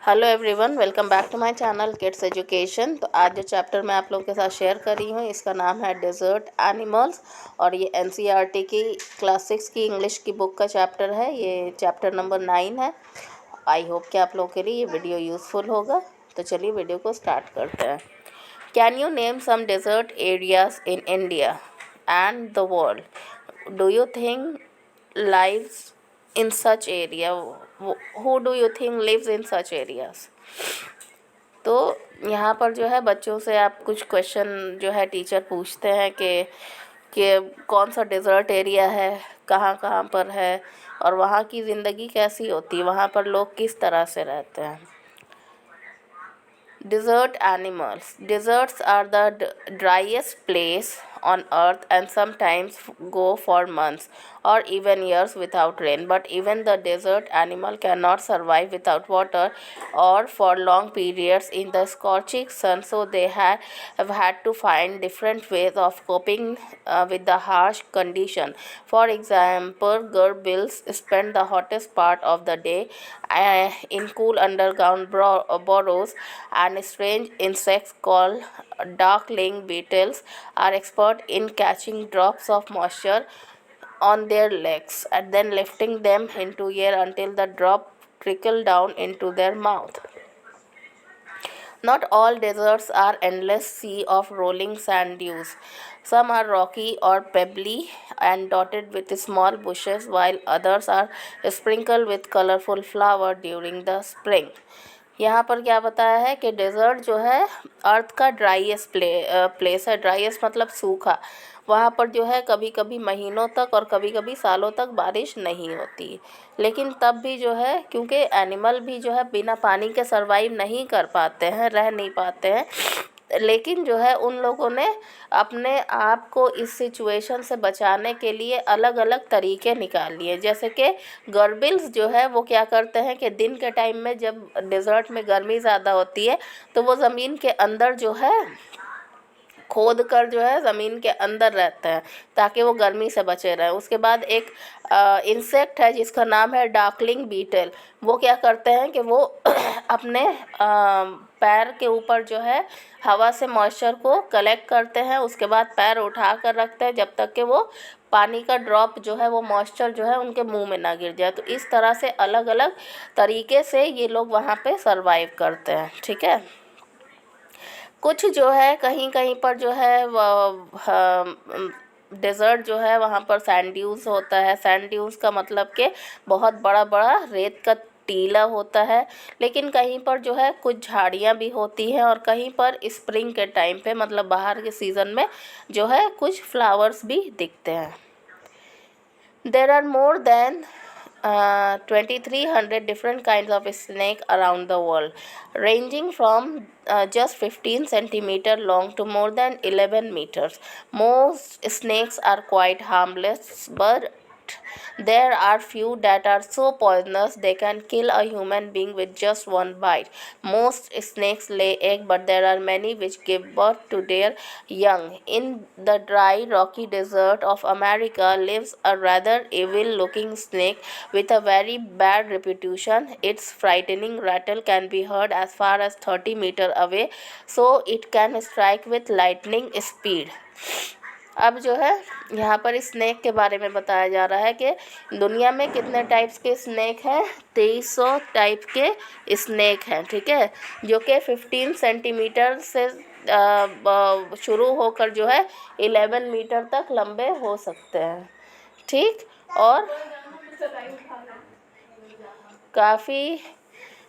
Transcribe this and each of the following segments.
Hello everyone, welcome back to my channel kids education. तो आज जो चैप्टर मैं आप लोगों के साथ शेयर कर रही हूँ इसका नाम है डेजर्ट एनिमल्स और ये एनसीईआरटी की क्लास 6 की इंग्लिश की बुक का चैप्टर है। ये चैप्टर नंबर 9 है। आई होप कि आप लोगों के लिए ये वीडियो यूज़फुल होगा। तो चलिए वीडियो को स्टार्ट करते हैं। Can you name some desert areas in India and the world? Do you think lives in such area? Who do you think lives in such areas? तो यहाँ पर जो है बच्चों से आप कुछ क्वेश्चन जो है टीचर पूछते हैं कि कौन सा डेजर्ट एरिया है, कहाँ कहाँ पर है और वहाँ की ज़िंदगी कैसी होती है, वहाँ पर लोग किस तरह से रहते हैं। Desert animals. Deserts are the driest place on earth and sometimes go for months or even years without rain. But even the desert animal cannot survive without water or for long periods in the scorching sun. So they have had to find different ways of coping with the harsh condition. For example, gerbils spend the hottest part of the day in cool underground burrows, and strange insects called darkling beetles are expert in catching drops of moisture on their legs and then lifting them into air until the drop trickle down into their mouth. Not all deserts are endless sea of rolling sand dunes. Some are rocky or pebbly and dotted with small bushes, while others are sprinkled with colorful flowers during the spring. यहाँ पर क्या बताया है कि desert जो है अर्थ का ड्राईएस्ट place है। ड्राईएस्ट मतलब सूखा। वहाँ पर जो है कभी कभी महीनों तक और कभी कभी सालों तक बारिश नहीं होती। लेकिन तब भी जो है, क्योंकि एनिमल भी जो है बिना पानी के सरवाइव नहीं कर पाते हैं, रह नहीं पाते हैं, लेकिन जो है उन लोगों ने अपने आप को इस सिचुएशन से बचाने के लिए अलग अलग तरीके निकाल लिए। जैसे कि गर्बिल्स जो है वो क्या करते हैं कि दिन के टाइम में जब डेजर्ट में गर्मी ज़्यादा होती है तो वो ज़मीन के अंदर जो है खोद कर जो है ज़मीन के अंदर रहते हैं ताकि वो गर्मी से बचे रहें। उसके बाद एक इंसेक्ट है जिसका नाम है डार्कलिंग बीटल। वो क्या करते हैं कि वो अपने पैर के ऊपर जो है हवा से मॉइस्चर को कलेक्ट करते हैं। उसके बाद पैर उठा कर रखते हैं जब तक कि वो पानी का ड्रॉप जो है वो मॉइस्चर जो है उनके मुंह में ना गिर जाए। तो इस तरह से अलग अलग तरीके से ये लोग वहाँ पे सरवाइव करते हैं। ठीक है। कुछ जो है कहीं कहीं पर जो है डेज़र्ट जो है वहाँ पर सैंड ड्यून्स होता है। सैंड ड्यून्स का मतलब कि बहुत बड़ा बड़ा रेत का टीला होता है। लेकिन कहीं पर जो है कुछ झाड़ियाँ भी होती हैं और कहीं पर स्प्रिंग के टाइम पे मतलब बाहर के सीज़न में जो है कुछ फ्लावर्स भी दिखते हैं। There are more than 2,300 different kinds of snake around the world, ranging from just 15 centimeter long to more than 11 meters. Most snakes are quite harmless, but there are few that are so poisonous they can kill a human being with just one bite. Most snakes lay eggs, but there are many which give birth to their young. In the dry, rocky desert of America lives a rather evil-looking snake with a very bad reputation. Its frightening rattle can be heard as far as 30 meters away, so it can strike with lightning speed. अब जो है यहाँ पर snack के बारे में बताया जा रहा है कि दुनिया में कितने टाइप्स के स्नैक हैं। 2300 टाइप के स्नैक हैं। ठीक है, जो कि 15 सेंटीमीटर से शुरू होकर जो है 11 मीटर तक लंबे हो सकते हैं। ठीक, और काफ़ी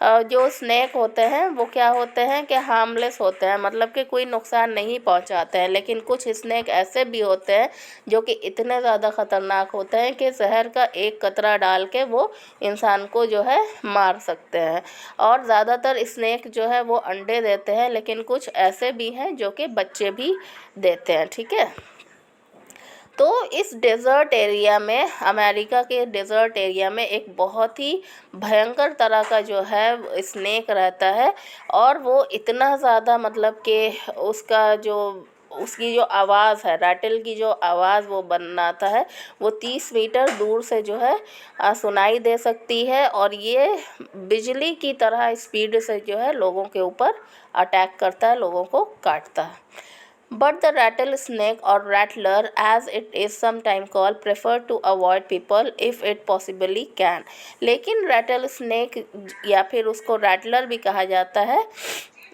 जो स्नैक होते हैं वो क्या होते हैं कि हार्मलेस होते हैं, मतलब कि कोई नुकसान नहीं पहुंचाते हैं। लेकिन कुछ स्नैक ऐसे भी होते हैं जो कि इतने ज़्यादा ख़तरनाक होते हैं कि जहर का एक कतरा डाल के वो इंसान को जो है मार सकते हैं। और ज़्यादातर स्नैक जो है वो अंडे देते हैं, लेकिन कुछ ऐसे भी हैं जो कि बच्चे भी देते हैं। ठीक है। तो इस डेज़र्ट एरिया में, अमेरिका के डेज़र्ट एरिया में एक बहुत ही भयंकर तरह का जो है स्नैक रहता है। और वो इतना ज़्यादा मतलब कि उसका जो उसकी जो आवाज़ है, रैटल की जो आवाज़ वो बनाता है, वो 30 मीटर दूर से जो है सुनाई दे सकती है, और ये बिजली की तरह स्पीड से जो है लोगों के ऊपर अटैक करता है, लोगों को काटता है। But the rattlesnake or rattler, as it is sometimes called, prefer to avoid people if it possibly can. लेकिन rattlesnake या फिर उसको rattler भी कहा जाता है,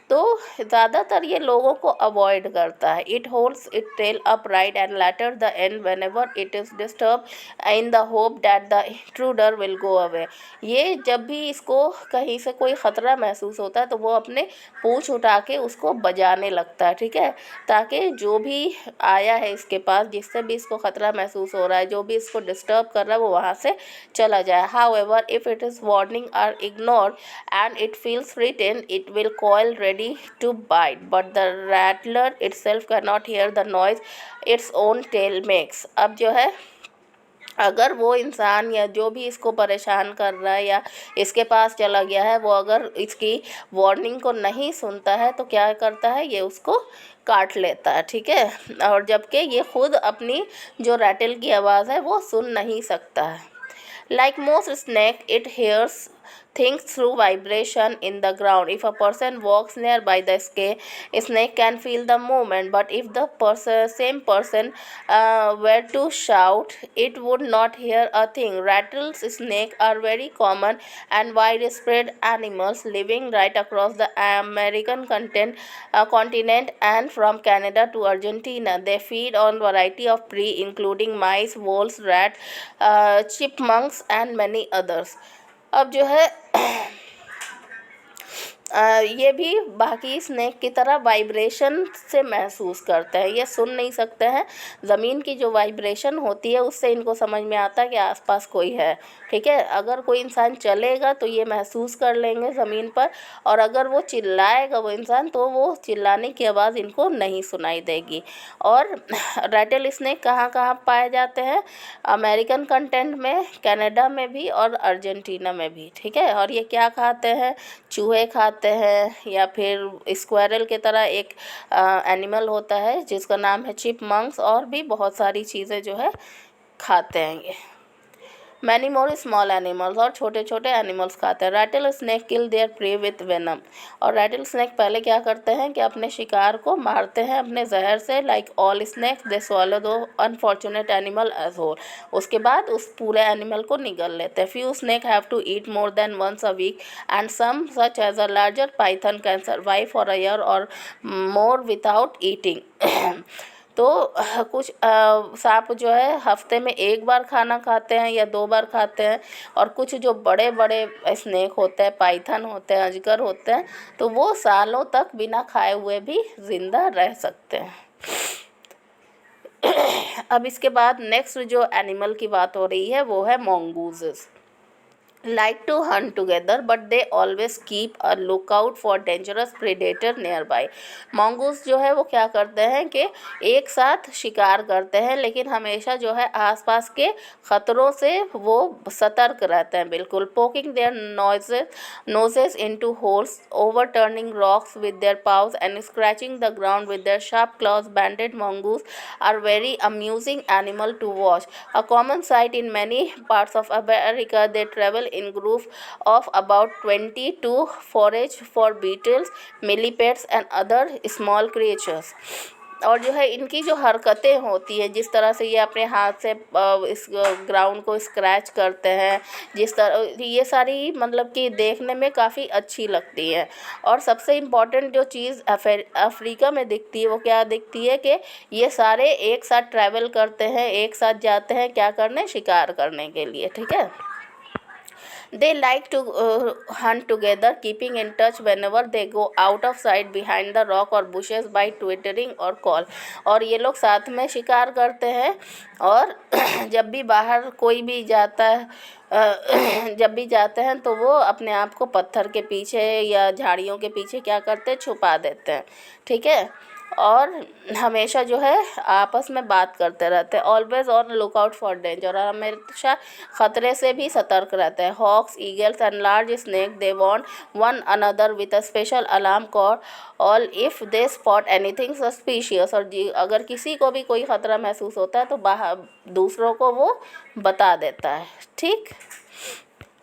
तो ज़्यादातर ये लोगों को अवॉइड करता है। It holds it tail upright and rattles the end whenever it is disturb in the hope that the intruder will go away. ये जब भी इसको कहीं से कोई ख़तरा महसूस होता है तो वो अपने पूँछ उठा के उसको बजाने लगता है, ठीक है, ताकि जो भी आया है इसके पास, जिससे भी इसको ख़तरा महसूस हो रहा है, जो भी इसको डिस्टर्ब कर रहा है, वो वहाँ से चला जाए। However if it is warning are ignore and it feels threatened, it will coil ready to bite, but the rattler itself cannot hear the noise its own tail makes. अब जो है, अगर वो इंसान या जो भी इसको परेशान कर रहा है या इसके पास चला गया है, वो अगर इसकी वार्निंग को नहीं सुनता है तो क्या करता है, ये उसको काट लेता है, ठीक है। और जबकि ये खुद अपनी जो रैटल की आवाज़ है वो सुन नहीं सकता है। Like most snake, it hears things through vibration in the ground. If a person walks nearby the snake can feel the movement, but if the same person were to shout, it would not hear a thing. Rattles snake are very common and widespread animals living right across the American continent and from Canada to Argentina. They feed on variety of prey including mice, voles, rats, chipmunks and many others. अब जो है ये भी बाकी snake की तरह vibration से महसूस करते हैं। ये सुन नहीं सकते हैं, ज़मीन की जो वाइब्रेशन होती है उससे इनको समझ में आता है कि आसपास कोई है, ठीक है। अगर कोई इंसान चलेगा तो ये महसूस कर लेंगे ज़मीन पर, और अगर वो चिल्लाएगा वो इंसान, तो वो चिल्लाने की आवाज़ इनको नहीं सुनाई देगी। और रैटल स्नेक कहाँ कहाँ पाए जाते हैं? अमेरिकन कंटेंट में, कनाडा में भी और अर्जेंटीना में भी, ठीक है। और ये क्या खाते हैं? चूहे खाते हैं, या फिर स्क्वायरल की तरह एक एनिमल होता है जिसका नाम है चिपमंक्स, और भी बहुत सारी चीज़ें जो है खाते हैं ये। मैनी मोर स्मॉल एनिमल्स, और छोटे छोटे एनिमल्स खाते हैं। Rattlesnake kill their prey with venom, और रैटल स्नेक पहले क्या करते हैं कि अपने शिकार को मारते हैं अपने जहर से। Like all snakes they swallow two unfortunate animal as whole, उसके बाद उस पूरे एनिमल को निगल लेते हैं। Few snake have to eat more than once a week and some such as a larger python can survive for a year or more without eating. तो कुछ सांप जो है हफ्ते में एक बार खाना खाते हैं या 2 बार खाते हैं, और कुछ जो बड़े बड़े स्नेक होते हैं, पाइथन होते हैं, अजगर होते हैं, तो वो सालों तक बिना खाए हुए भी ज़िंदा रह सकते हैं। अब इसके बाद नेक्स्ट जो एनिमल की बात हो रही है वो है mongooses. Like to hunt together, but they always keep a lookout for dangerous predator nearby. mongoose जो है वो क्या करते हैं कि एक साथ शिकार करते हैं, लेकिन हमेशा जो है आसपास के ख़तरों से वो सतर्क रहते हैं बिल्कुल। poking their noses into holes, overturning rocks with their paws and scratching the ground with their sharp claws. Banded mongoose are very amusing animal to watch. A common sight in many parts of America. They travel in groups of about 20 to forage for beetles, millipedes and other small creatures. और जो है इनकी जो हरकतें होती हैं, जिस तरह से ये अपने हाथ से इस ग्राउंड को स्क्रैच करते हैं, जिस तरह ये सारी मतलब कि देखने में काफ़ी अच्छी लगती है। और सबसे इम्पॉर्टेंट जो चीज़ अफ्रीका में दिखती है वो क्या दिखती है कि ये सारे एक साथ ट्रैवल करते हैं, एक साथ जाते हैं क्या करने, शिकार करने के लिए, ठीक है। They like to hunt together, keeping in touch whenever they go out of sight behind the rock or bushes by twittering or call. और ये लोग साथ में शिकार करते हैं, और जब भी बाहर कोई भी जाता है जब भी जाते हैं तो वो अपने आप को पत्थर के पीछे या झाड़ियों के पीछे क्या करते हैं, छुपा देते हैं, ठीक है। और हमेशा जो है आपस में बात करते रहते हैं। Always on lookout for danger, और हमेशा खतरे से भी सतर्क रहते हैं। Hawks, eagles and large snake they वॉन्ट one another with a special alarm call all if they spot anything suspicious. और अगर किसी को भी कोई ख़तरा महसूस होता है तो बाहर दूसरों को वो बता देता है। ठीक।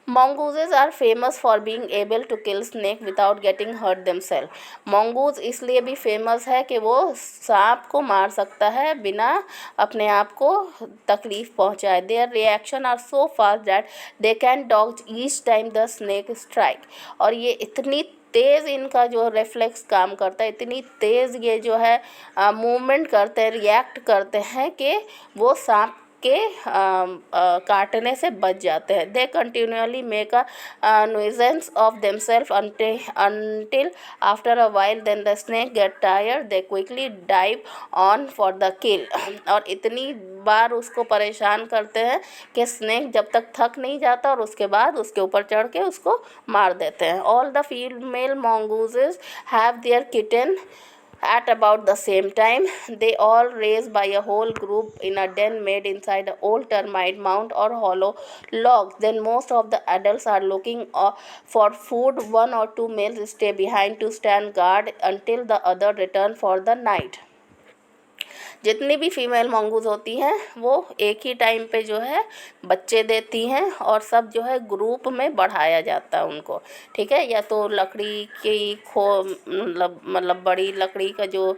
Mongooses are famous for being able to kill snake without getting hurt themselves. mongoose इसलिए भी फेमस है कि वो सांप को मार सकता है बिना अपने आप को तकलीफ पहुंचाए। Their reaction are so fast that they can dodge each time the snake strike. और ये इतनी तेज़ इनका जो रिफ्लेक्स काम करता है, इतनी तेज़ ये जो है मूवमेंट करते हैं, रिएक्ट करते हैं कि वो सांप के काटने से बच जाते हैं। They continuously make a nuisance of themselves until after a while then the snake get tired they quickly dive on for the kill. और इतनी बार उसको परेशान करते हैं कि स्नेक जब तक थक नहीं जाता और उसके बाद उसके ऊपर चढ़ के उसको मार देते हैं। All the female mongooses have their kitten at about the same time. They all raised by a whole group in a den made inside an old termite mound or hollow logs. Then most of the adults are looking for food. One or two males stay behind to stand guard until the other return for the night. जितनी भी female mongoose होती हैं वो एक ही time पे जो है बच्चे देती हैं, और सब जो है ग्रुप में बढ़ाया जाता है उनको। ठीक है। या तो लकड़ी की मतलब बड़ी लकड़ी का जो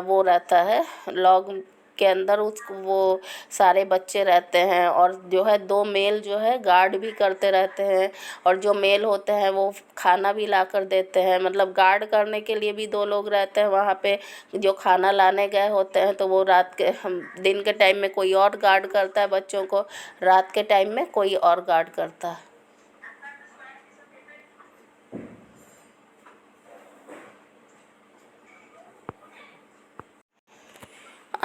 वो रहता है लॉग के अंदर वो सारे बच्चे रहते हैं, और जो है दो मेल जो है गार्ड भी करते रहते हैं, और जो मेल होते हैं वो खाना भी ला कर देते हैं। मतलब गार्ड करने के लिए भी दो लोग रहते हैं वहाँ पे, जो खाना लाने गए होते हैं तो वो दिन के टाइम में कोई और गार्ड करता है बच्चों को, रात के टाइम में कोई और गार्ड करता है।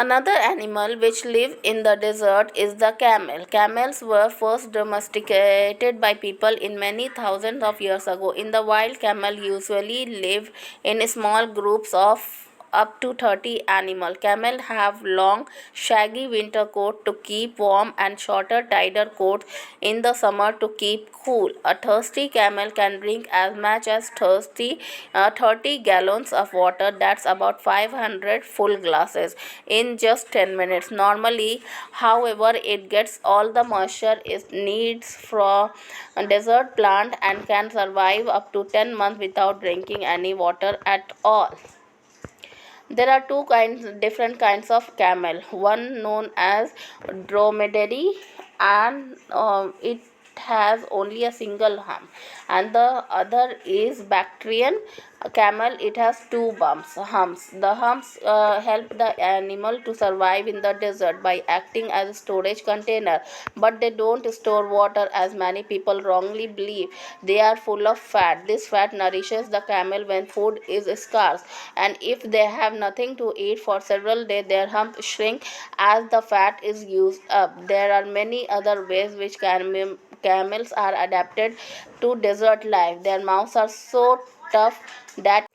Another animal which live in the desert is the camel. Camels were first domesticated by people in many thousands of years ago. In the wild, camel usually live in small groups of up to 30 animals. Camels have long, shaggy winter coat to keep warm and shorter, tighter coats in the summer to keep cool. A thirsty camel can drink as much as 30 gallons of water, that's about 500 full glasses, in just 10 minutes. Normally, however, it gets all the moisture it needs from a desert plant and can survive up to 10 months without drinking any water at all. There are different kinds of camel. One known as dromedary, and it has only a single hump, and the other is Bactrian camel. It has two humps. The humps help the animal to survive in the desert by acting as a storage container, but they don't store water as many people wrongly believe. They are full of fat. This fat nourishes the camel when food is scarce, and if they have nothing to eat for several days, their humps shrink as the fat is used up. There are many other ways which camels are adapted to desert life. Their mouths are tough that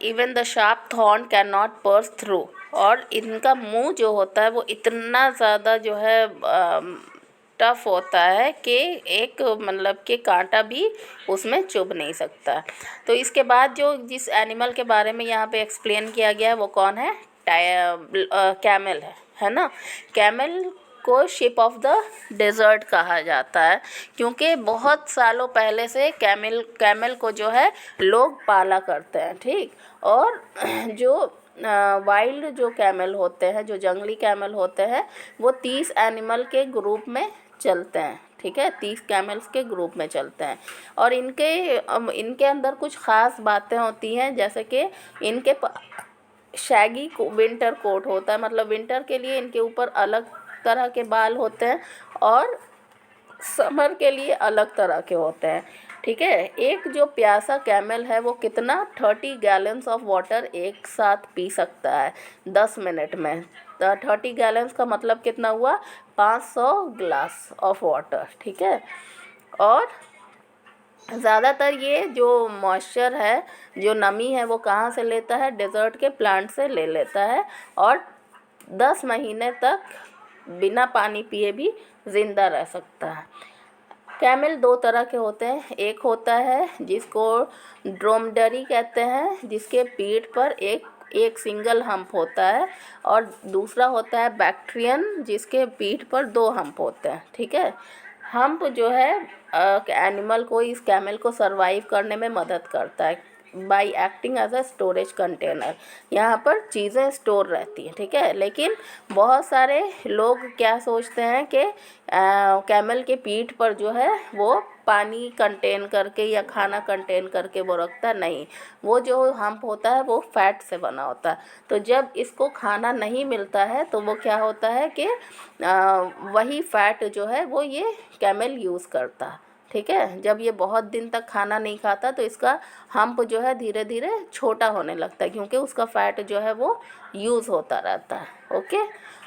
even the sharp thorn cannot pierce through. और इनका मुंह जो होता है वो इतना ज़्यादा जो है टफ होता है कि एक मतलब कि कांटा भी उसमें चुभ नहीं सकता। तो इसके बाद जो जिस एनिमल के बारे में यहाँ पे एक्सप्लेन किया गया है वो कौन है? कैमल है ना। कैमल को शिप ऑफ द डेज़र्ट कहा जाता है, क्योंकि बहुत सालों पहले से कैमल को जो है लोग पाला करते हैं। ठीक। और जो वाइल्ड जो कैमल होते हैं, जो जंगली कैमल होते हैं, वो 30 एनिमल के ग्रुप में चलते हैं। ठीक है। 30 कैमल्स के ग्रुप में चलते हैं, और इनके अंदर कुछ ख़ास बातें होती हैं, जैसे कि इनके शैगी विंटर कोट होता है। मतलब विंटर के लिए इनके ऊपर अलग तरह के बाल होते हैं और समर के लिए अलग तरह के होते हैं। ठीक है। एक जो प्यासा कैमल है वो कितना 30 गैलन्स ऑफ वाटर एक साथ पी सकता है 10 मिनट में। 30 गैलन्स का मतलब कितना हुआ? 500 ग्लास ऑफ वाटर। ठीक है। और ज़्यादातर ये जो मॉइस्चर है, जो नमी है, वो कहाँ से लेता है? डेज़र्ट के प्लांट से ले लेता है और 10 महीने तक बिना पानी पिए भी ज़िंदा रह सकता है। कैमल दो तरह के होते हैं। एक होता है जिसको ड्रोमडरी कहते हैं, जिसके पीठ पर एक एक सिंगल हम्प होता है, और दूसरा होता है बैक्ट्रियन, जिसके पीठ पर 2 हम्प होते हैं। ठीक है। हम्प जो है एनिमल को, इस कैमल को सरवाइव करने में मदद करता है by acting as a storage container. यहाँ पर चीज़ें स्टोर रहती हैं। ठीक है। लेकिन बहुत सारे लोग क्या सोचते हैं कि कैमल के पीठ पर जो है वो पानी कंटेन करके या खाना कंटेन करके वो रखता है। नहीं, वो जो हम्प होता है वो फैट से बना होता है। तो जब इसको खाना नहीं मिलता है तो वो क्या होता है कि वही फैट जो है वो ये कैमल यूज़ करता है। ठीक है। जब ये बहुत दिन तक खाना नहीं खाता तो इसका हम्प जो है धीरे धीरे छोटा होने लगता है, क्योंकि उसका फैट जो है वो यूज़ होता रहता है। ओके।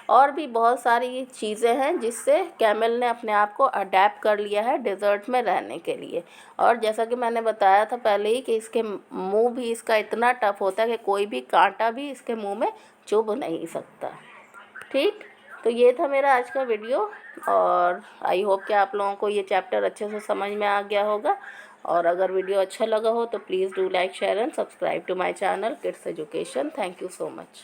और भी बहुत सारी चीज़ें हैं जिससे कैमल ने अपने आप को अडेप्ट कर लिया है डेज़र्ट में रहने के लिए। और जैसा कि मैंने बताया था पहले ही कि इसके मुंह भी इसका इतना टफ होता है कि कोई भी कांटा भी इसके मुंह में चुभ नहीं सकता। ठीक। तो ये था मेरा आज का वीडियो, और आई होप कि आप लोगों को ये चैप्टर अच्छे से समझ में आ गया होगा। और अगर वीडियो अच्छा लगा हो तो please do like, share and subscribe to my channel kids education. Thank you so much.